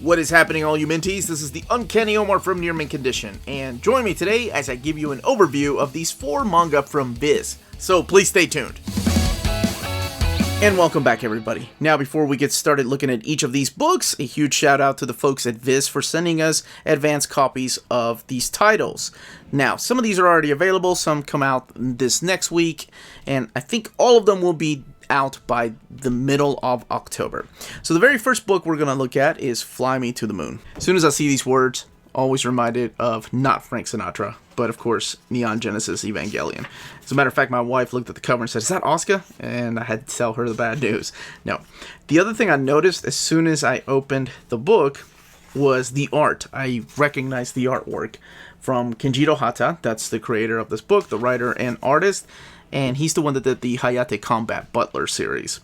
What is happening, all you Minties? This is the Uncanny Omar from Near Mint Condition, and join me today as I give you an overview of these 4 manga from Viz. So please stay tuned. And welcome back, everybody. Now, before we get started looking at each of these books, a huge shout out to the folks at Viz for sending us advanced copies of these titles. Now, some of these are already available, some come out this next week, and I think all of them will be out by the middle of October. So the very first book we're going to look at is Fly Me to the Moon. As soon as I see these words, always reminded of not Frank Sinatra, but of course Neon Genesis Evangelion. As a matter of fact, my wife looked at the cover and said, "Is that Asuka?" And I had to tell her the bad news. No. The other thing I noticed as soon as I opened the book was the art. I recognized the artwork from Kenjiro Hata. That's the creator of this book, the writer and artist. And he's the one that did the Hayate Combat Butler series.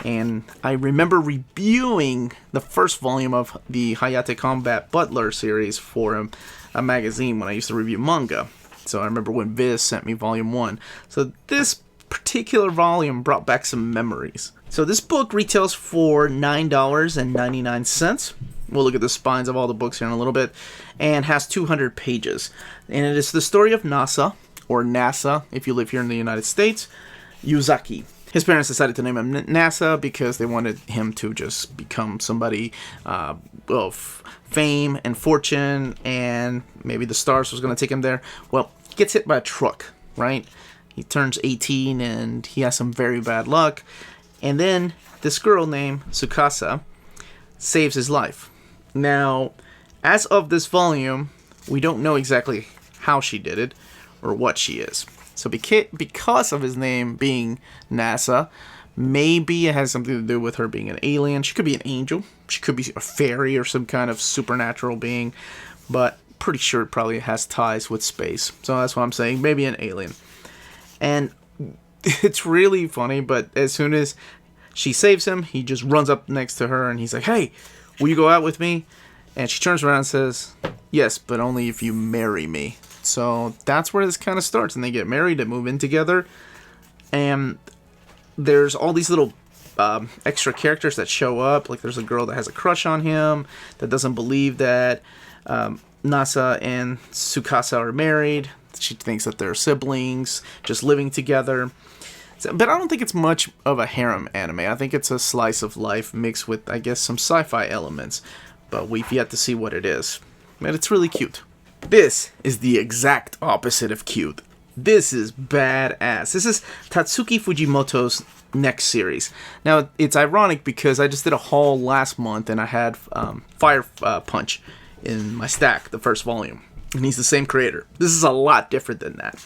And I remember reviewing the first volume of the Hayate Combat Butler series for a magazine when I used to review manga. So I remember when Viz sent me volume 1. So this particular volume brought back some memories. So this book retails for $9.99. We'll look at the spines of all the books here in a little bit. And has 200 pages. And it is the story of NASA, if you live here in the United States, Yuzaki. His parents decided to name him NASA because they wanted him to just become somebody of fame and fortune, and maybe the stars was going to take him there. Well, he gets hit by a truck, right? He turns 18 and he has some very bad luck. And then this girl named Tsukasa saves his life. Now, as of this volume, we don't know exactly how she did it or what she is. So because of his name being NASA, maybe it has something to do with her being an alien. She could be an angel. She could be a fairy or some kind of supernatural being. But pretty sure it probably has ties with space. So that's what I'm saying. Maybe an alien. And it's really funny, but as soon as she saves him, he just runs up next to her and he's like, "Hey, will you go out with me?" And she turns around and says, "Yes, but only if you marry me." So that's where this kind of starts, and they get married and move in together. And there's all these little extra characters that show up. Like there's a girl that has a crush on him, that doesn't believe that Nasa and Tsukasa are married. She thinks that they're siblings, just living together. But I don't think it's much of a harem anime. I think it's a slice of life mixed with, I guess, some sci-fi elements. But we've yet to see what it is. But it's really cute. This is the exact opposite of cute. This is badass. This is Tatsuki Fujimoto's next series. Now, it's ironic because I just did a haul last month and I had Fire Punch in my stack, the first volume. And he's the same creator. This is a lot different than that.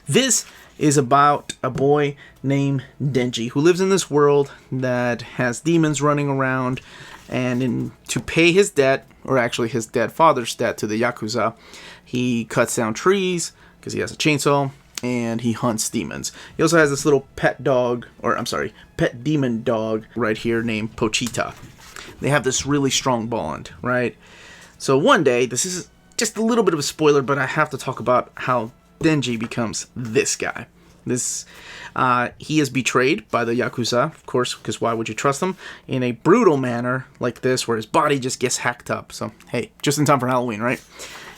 This is about a boy named Denji who lives in this world that has demons running around. And to pay his debt, or actually his dead father's debt to the Yakuza, he cuts down trees because he has a chainsaw, and he hunts demons. He also has this little pet demon dog right here named Pochita. They have this really strong bond, right? So one day, this is just a little bit of a spoiler, but I have to talk about how Denji becomes this guy. He is betrayed by the Yakuza, of course, because why would you trust him? In a brutal manner like this, where his body just gets hacked up. So, hey, just in time for Halloween, right?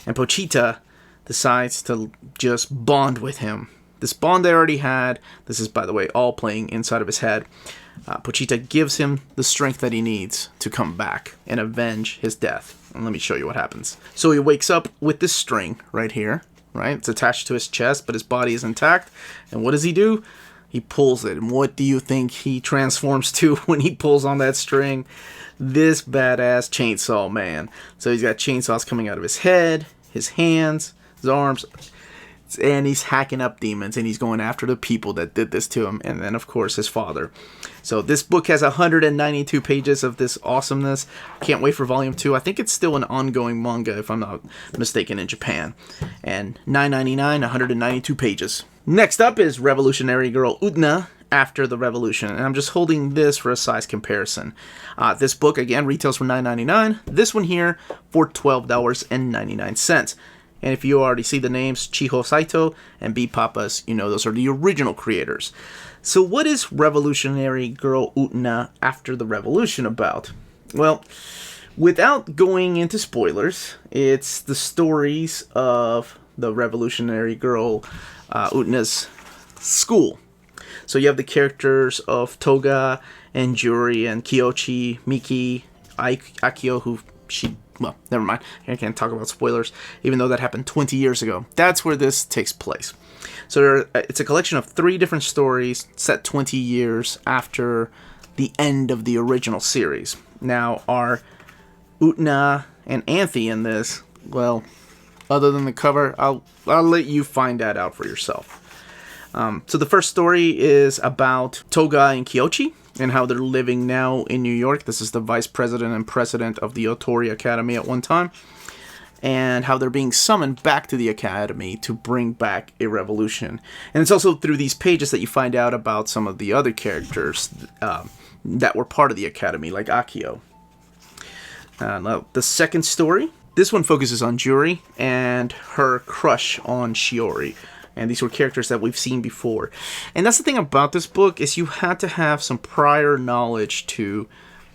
And Pochita decides to just bond with him. This bond they already had, this is, by the way, all playing inside of his head. Pochita gives him the strength that he needs to come back and avenge his death. And let me show you what happens. So he wakes up with this string right here. Right? It's attached to his chest, but his body is intact. And what does he do? He pulls it. And what do you think he transforms to when he pulls on that string? This badass chainsaw man. So he's got chainsaws coming out of his head, his hands, his arms, and he's hacking up demons, and he's going after the people that did this to him, and then, of course, his father. So this book has 192 pages of this awesomeness. Can't wait for volume 2. I think it's still an ongoing manga, if I'm not mistaken, in Japan. And $9.99, 192 pages. Next up is Revolutionary Girl Utena, After the Revolution, and I'm just holding this for a size comparison. This book, again, retails for $9.99. This one here for $12.99. And if you already see the names Chiho Saito and B. Papas, you know those are the original creators. So what is Revolutionary Girl Utena After the Revolution about? Well, Without going into spoilers, it's the stories of the revolutionary girl Utena's school. So you have the characters of Toga and Juri and Kyochi, Miki, Akio, who well, never mind. I can't talk about spoilers, even though that happened 20 years ago. That's where this takes place. So it's a collection of 3 different stories set 20 years after the end of the original series. Now, are Utena and Anthe in this? Well, other than the cover, I'll let you find that out for yourself. So the first story is about Toga and Kyochi and how they're living now in New York. This is the vice president and president of the Otori Academy at one time. And how they're being summoned back to the academy to bring back a revolution. And it's also through these pages that you find out about some of the other characters that were part of the academy, like Akio. Now, the second story, this one focuses on Juri and her crush on Shiori. And these were characters that we've seen before. And that's the thing about this book, is you had to have some prior knowledge to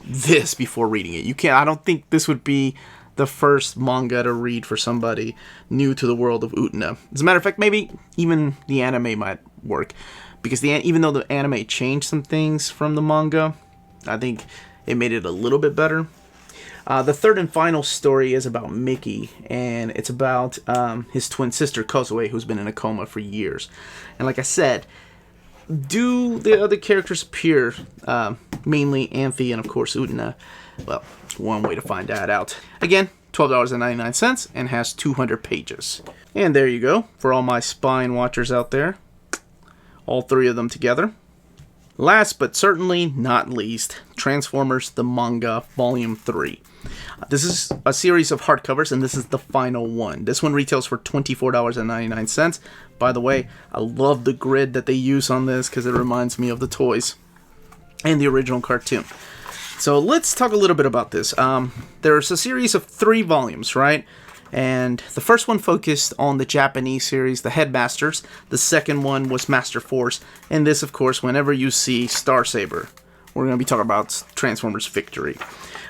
this before reading it. I don't think this would be the first manga to read for somebody new to the world of Utena. As a matter of fact, maybe even the anime might work. Because even though the anime changed some things from the manga, I think it made it a little bit better. The third and final story is about Mickey, and it's about his twin sister, Kozue, who's been in a coma for years. And like I said, do the other characters appear, mainly Anthe and, of course, Utena? Well, one way to find that out. Again, $12.99, and has 200 pages. And there you go, for all my spine watchers out there. All 3 of them together. Last but certainly not least, Transformers the Manga Volume 3. This is a series of hardcovers, and this is the final one. This one retails for $24.99. By the way, I love the grid that they use on this because it reminds me of the toys and the original cartoon. So let's talk a little bit about this. There's a series of 3 volumes, right? And the first one focused on the Japanese series, the Headmasters. The second one was Master Force. And this, of course, whenever you see Star Saber, we're going to be talking about Transformers Victory.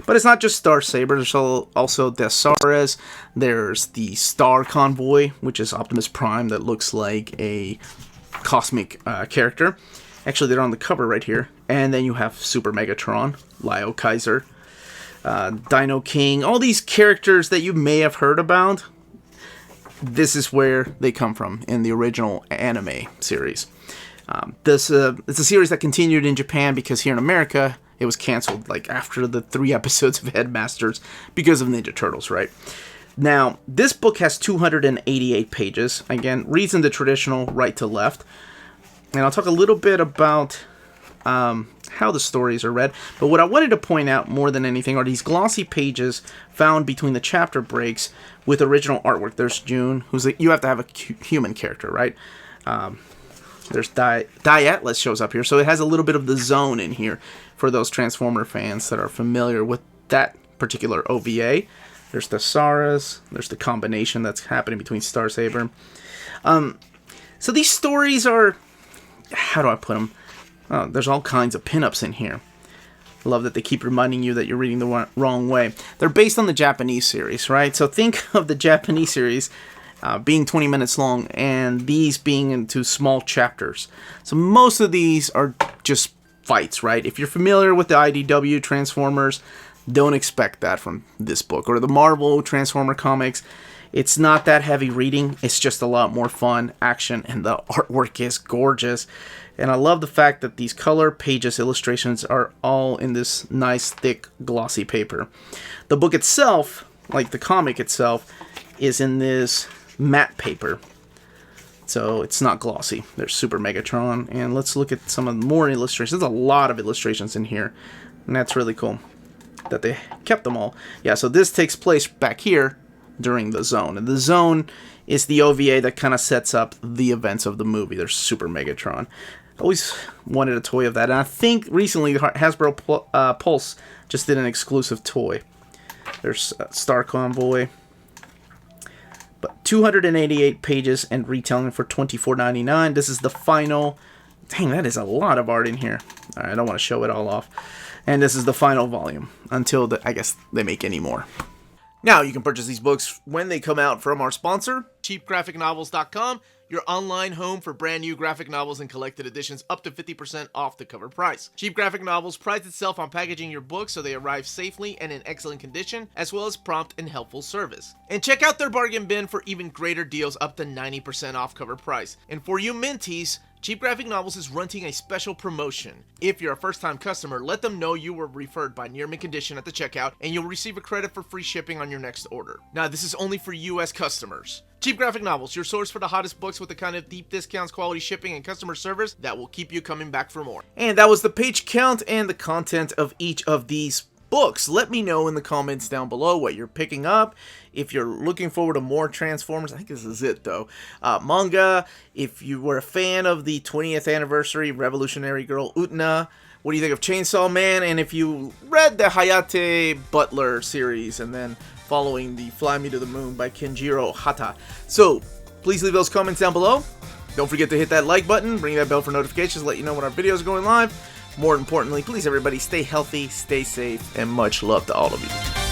But it's not just Star Saber. There's also Desaures. There's the Star Convoy, which is Optimus Prime that looks like a cosmic character. Actually, they're on the cover right here. And then you have Super Megatron, Lio Kaiser, Dino King, all these characters that you may have heard about. This is where they come from in the original anime series. It's a series that continued in Japan because here in America it was canceled like after the 3 episodes of Headmasters because of Ninja Turtles, right? Now, this book has 288 pages. Again, reads in the traditional right to left. And I'll talk a little bit about how the stories are read. But what I wanted to point out more than anything are these glossy pages found between the chapter breaks with original artwork. There's June, you have to have a human character, right? There's Atlas shows up here. So it has a little bit of the zone in here for those Transformer fans that are familiar with that particular OVA. There's the Saras. There's the combination that's happening between Star Saber. So these stories are, how do I put them? Oh, there's all kinds of pinups in here. I love that they keep reminding you that you're reading the wrong way. They're based on the Japanese series, right? So think of the Japanese series being 20 minutes long and these being into small chapters. So most of these are just fights, right? If you're familiar with the IDW Transformers, don't expect that from this book. Or the Marvel Transformer comics. It's not that heavy reading. It's just a lot more fun, action, and the artwork is gorgeous. And I love the fact that these color pages illustrations are all in this nice, thick, glossy paper. The book itself, like the comic itself, is in this matte paper. So it's not glossy. There's Super Megatron. And let's look at some of the more illustrations. There's a lot of illustrations in here. And that's really cool that they kept them all. Yeah, so this takes place back here during the Zone. And the Zone is the OVA that kind of sets up the events of the movie. There's Super Megatron. I always wanted a toy of that. And I think recently Hasbro Pulse just did an exclusive toy. There's Star Convoy. But 288 pages and retailing for $24.99. This is the final Dang, that is a lot of art in here. Alright, I don't want to show it all off. And this is the final volume, until, I guess, they make any more. Now, you can purchase these books when they come out from our sponsor, cheapgraphicnovels.com, your online home for brand new graphic novels and collected editions up to 50% off the cover price. Cheap Graphic Novels prides itself on packaging your books so they arrive safely and in excellent condition, as well as prompt and helpful service. And check out their bargain bin for even greater deals up to 90% off cover price. And for you Minties, Cheap Graphic Novels is running a special promotion. If you're a first-time customer, let them know you were referred by Near Mint Condition at the checkout, and you'll receive a credit for free shipping on your next order. Now, this is only for U.S. customers. Cheap Graphic Novels, your source for the hottest books with the kind of deep discounts, quality shipping, and customer service that will keep you coming back for more. And that was the page count and the content of each of these books. Let me know in the comments down below what you're picking up. If you're looking forward to more Transformers, I think this is it though. Manga, if you were a fan of the 20th anniversary Revolutionary Girl Utena, what do you think of Chainsaw Man? And if you read the Hayate Butler series and then following the Fly Me to the Moon by Kenjiro Hata. So, please leave those comments down below. Don't forget to hit that like button, ring that bell for notifications, let you know when our videos are going live. More importantly, please everybody stay healthy, stay safe, and much love to all of you.